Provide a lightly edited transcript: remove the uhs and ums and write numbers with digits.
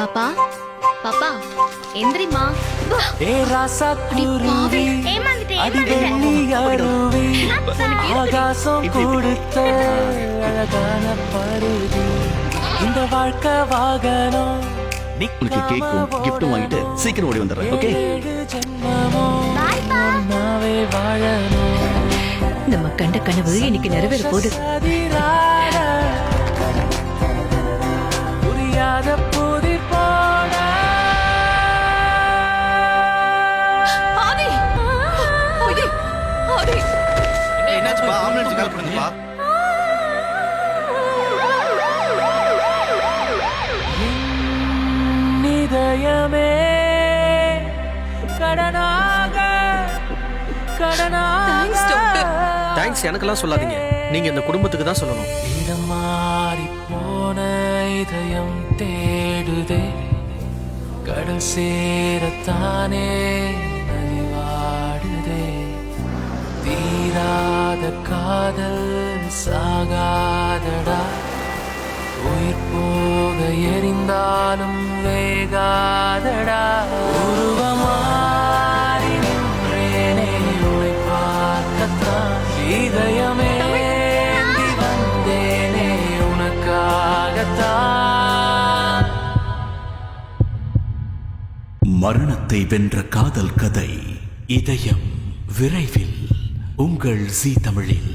பாப்பா பாப்பா எந்திரிமா. ஆகாசம் கொடுத்த அழகான பருதி இந்த வாழ்க்கை வாகனம். உனக்கு கேக்கும் கிஃப்டும் வாங்கிட்டு சீக்கிரம் ஓடி வந்துடுறேன். ஓகே, நாவே வாழணும். நம்ம கண்ட கனவு இன்னைக்கு நிறைவேற போகுது. புரியாத புதி போட ஆதி ஆதி ஆதி என்னாச்சுப்பா? ஆம்புலன்ஸ் கால் பண்ணுங்கப்பா. இதயமே கடனாக Thanks, doctor. தேங்க்ஸ் எனக்கெல்லாம் சொல்லாதீங்க, நீங்க இந்த குடும்பத்துக்கு தான் சொல்லணும். இடம் மாறி போன இதயம் தேடுதே, கடல் சேரத்தானே நதி வாடுதே. தீராத காதல் சாகாதடா, உயிர் போக எரிந்தாலும் வேகாதடா. உருவமாறி நின்றேனே உன்னை பார்க்கத்தான், இதயமே ஏந்தி வந்தேனே உனக்காகத்தான். மரணத்தை வென்ற காதல் கதை இதயம் விரைவில் உங்கள் ஜீ தமிழில்.